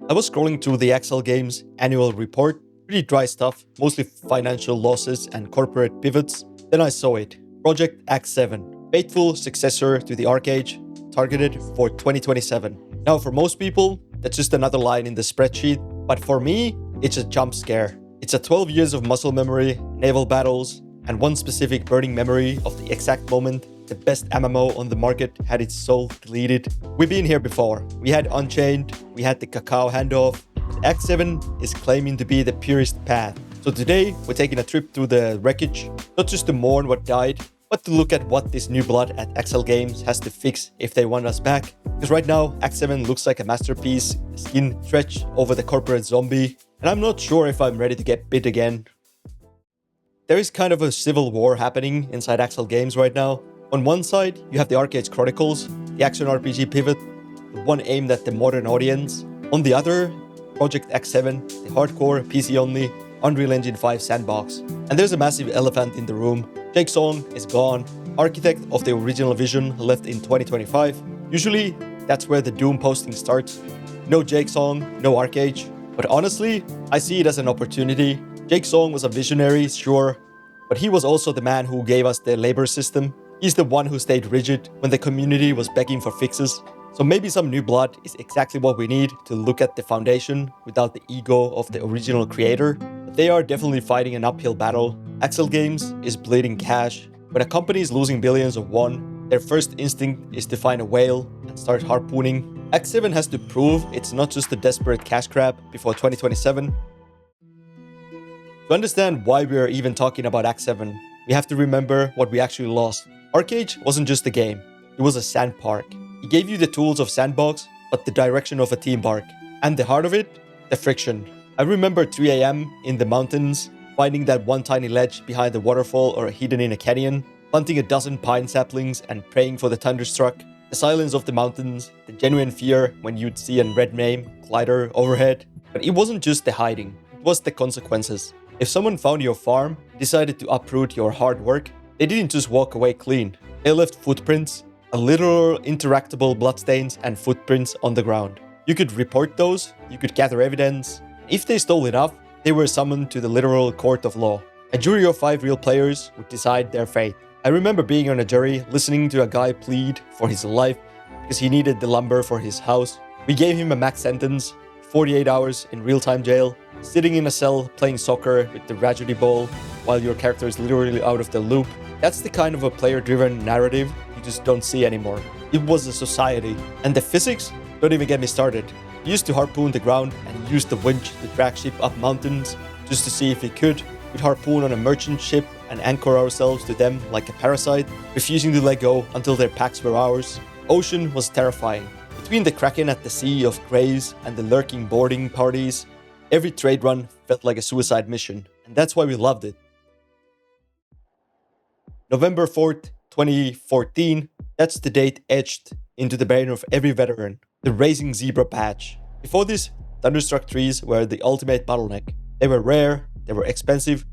I was scrolling through the Excel Games annual report, pretty dry stuff, mostly financial losses and corporate pivots. Then I saw it, Project X7, faithful successor to the ArcheAge, targeted for 2027. Now for most people, that's just another line in the spreadsheet, but for me, it's a jump scare. It's a 12 years of muscle memory, naval battles, and one specific burning memory of the exact moment the best MMO on the market had its soul deleted. We've been here before. We had Unchained, we had the Cacao handoff. X7 is claiming to be the purest path. So today, we're taking a trip through the wreckage, not just to mourn what died, but to look at what this new blood at Excel Games has to fix if they want us back. Because right now, X7 looks like a masterpiece, skin stretched over the corporate zombie, and I'm not sure if I'm ready to get bit again. There is kind of a civil war happening inside Excel Games right now. On one side, you have the ArcheAge Chronicles, the action RPG pivot, the one aimed at the modern audience. On the other, Project X7, the hardcore, PC-only, Unreal Engine 5 Sandbox. And there's a massive elephant in the room. Jake Song is gone, architect of the original vision left in 2025. Usually, that's where the doom posting starts. No Jake Song, no ArcheAge. But honestly, I see it as an opportunity. Jake Song was a visionary, sure, but he was also the man who gave us the labor system. He's the one who stayed rigid when the community was begging for fixes. So maybe some new blood is exactly what we need to look at the foundation without the ego of the original creator. But they are definitely fighting an uphill battle. Excel Games is bleeding cash. When a company is losing billions of won, their first instinct is to find a whale and start harpooning. X7 has to prove it's not just a desperate cash grab before 2027. To understand why we are even talking about X7, we have to remember what we actually lost. ArcheAge wasn't just a game, it was a sand park. It gave you the tools of Sandbox, but the direction of a theme park. And the heart of it? The friction. I remember 3 AM in the mountains, finding that one tiny ledge behind the waterfall or hidden in a canyon, planting a dozen pine saplings and praying for the Thunderstruck, the silence of the mountains, the genuine fear when you'd see a red name glider overhead. But it wasn't just the hiding, it was the consequences. If someone found your farm, decided to uproot your hard work, they didn't just walk away clean. They left footprints, a literal interactable bloodstains and footprints on the ground. You could report those, you could gather evidence. If they stole enough, they were summoned to the literal court of law. A jury of 5 real players would decide their fate. I remember being on a jury, listening to a guy plead for his life because he needed the lumber for his house. We gave him a max sentence, 48 hours in real-time jail, sitting in a cell playing soccer with the tragedy ball while your character is literally out of the loop. That's the kind of a player-driven narrative you just don't see anymore. It was a society. And the physics? Don't even get me started. We used to harpoon the ground and use the winch to drag ship up mountains just to see if we could. We'd harpoon on a merchant ship and anchor ourselves to them like a parasite, refusing to let go until their packs were ours. Ocean was terrifying. Between the kraken at the sea of grays and the lurking boarding parties, every trade run felt like a suicide mission. And that's why we loved it. November 4th, 2014, that's the date etched into the brain of every veteran. The Racing Zebra patch. Before this, Thunderstruck trees were the ultimate bottleneck. They were rare, they were expensive,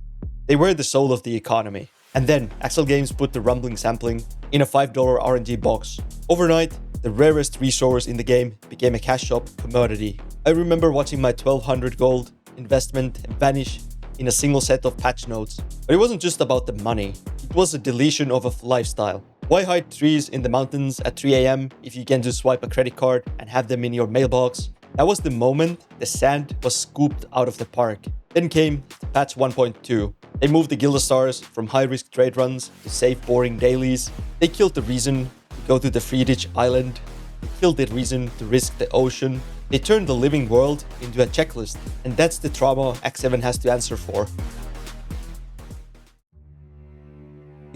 they were the soul of the economy. And then, Excel Games put the rumbling sampling in a $5 RNG box. Overnight, the rarest resource in the game became a cash shop commodity. I remember watching my 1200 gold investment vanish in a single set of patch notes. But it wasn't just about the money, it was a deletion of a lifestyle. Why hide trees in the mountains at 3 AM if you can just swipe a credit card and have them in your mailbox? That was the moment the sand was scooped out of the park. Then came patch 1.2. They moved the Guild Stars from high-risk trade runs to safe, boring dailies. They killed the reason to go to the Friedrich Island. They killed the reason to risk the ocean. They turned the living world into a checklist. And that's the trauma X7 has to answer for.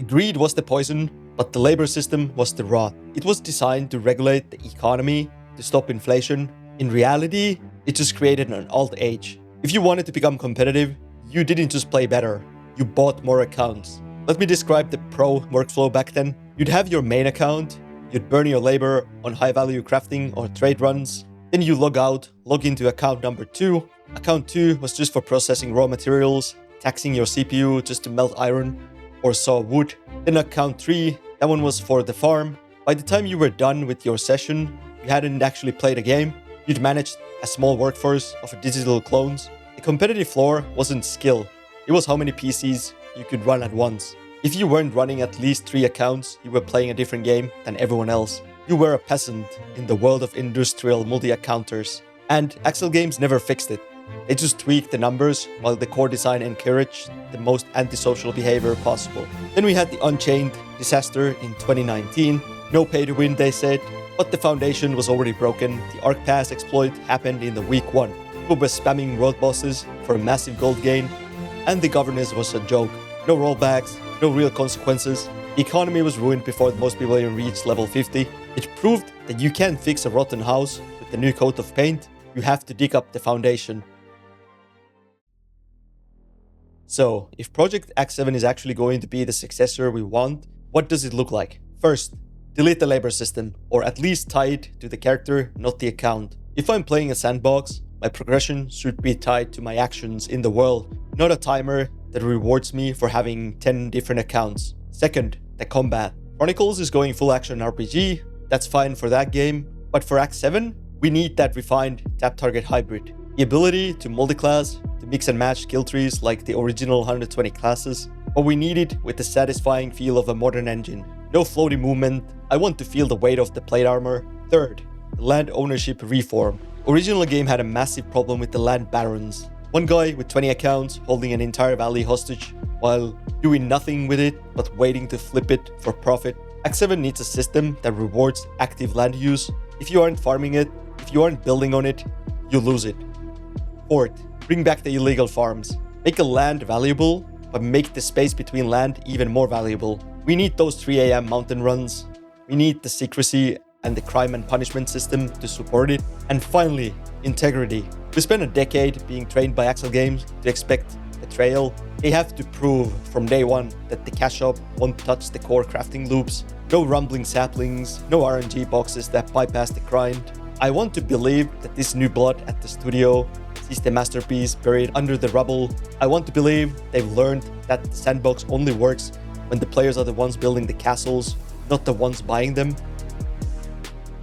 Greed was the poison, but the labor system was the rot. It was designed to regulate the economy, to stop inflation. In reality, it just created an alt age. If you wanted to become competitive, you didn't just play better, you bought more accounts. Let me describe the pro workflow back then. You'd have your main account, you'd burn your labor on high-value crafting or trade runs, then you log out, log into account number 2. Account 2 was just for processing raw materials, taxing your CPU just to melt iron or saw wood. Then account 3, that one was for the farm. By the time you were done with your session, you hadn't actually played a game. You'd managed a small workforce of digital clones. The competitive floor wasn't skill, it was how many PCs you could run at once. If you weren't running at least 3 accounts, you were playing a different game than everyone else. You were a peasant in the world of industrial multi-accounters. And Axel Games never fixed it. They just tweaked the numbers while the core design encouraged the most antisocial behavior possible. Then we had the Unchained disaster in 2019. No pay to win, they said, but the foundation was already broken. The Arc Pass exploit happened in the week 1. People were spamming world bosses for a massive gold gain, and the governance was a joke. No rollbacks, no real consequences. The economy was ruined before most people even reached level 50. It proved that you can't fix a rotten house with a new coat of paint. You have to dig up the foundation. So, if Project X7 is actually going to be the successor we want, what does it look like? First, delete the labor system, or at least tie it to the character, not the account. If I'm playing a sandbox, my progression should be tied to my actions in the world, not a timer that rewards me for having 10 different accounts. Second, the combat. Chronicles is going full action RPG, that's fine for that game, but for X7, we need that refined tap-target hybrid. The ability to multi-class, to mix and match skill trees like the original 120 classes, but we need it with the satisfying feel of a modern engine. No floaty movement, I want to feel the weight of the plate armor. Third, the land ownership reform. Original game had a massive problem with the land barons. One guy with 20 accounts holding an entire valley hostage while doing nothing with it but waiting to flip it for profit. X7 needs a system that rewards active land use. If you aren't farming it, if you aren't building on it, you lose it. Fourth, bring back the illegal farms. Make a land valuable, but make the space between land even more valuable. We need those 3 AM mountain runs. We need the secrecy and the crime and punishment system to support it. And finally, integrity. We spent a decade being trained by Axel Games to expect betrayal. They have to prove from day one that the cash shop won't touch the core crafting loops. No rumbling saplings, no RNG boxes that bypass the grind. I want to believe that this new blood at the studio sees the masterpiece buried under the rubble. I want to believe they've learned that the sandbox only works when the players are the ones building the castles, not the ones buying them.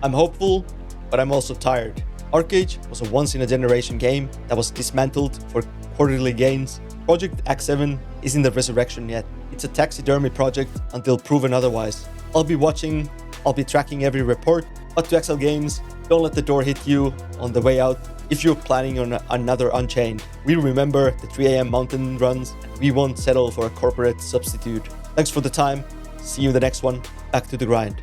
I'm hopeful, but I'm also tired. ArcheAge was a once-in-a-generation game that was dismantled for quarterly gains. Project X7 isn't the resurrection yet. It's a taxidermy project until proven otherwise. I'll be watching, I'll be tracking every report, but to Axel Games, don't let the door hit you on the way out. If you're planning on another Unchained, we remember the 3 AM mountain runs, and we won't settle for a corporate substitute. Thanks for the time. See you in the next one. Back to the grind.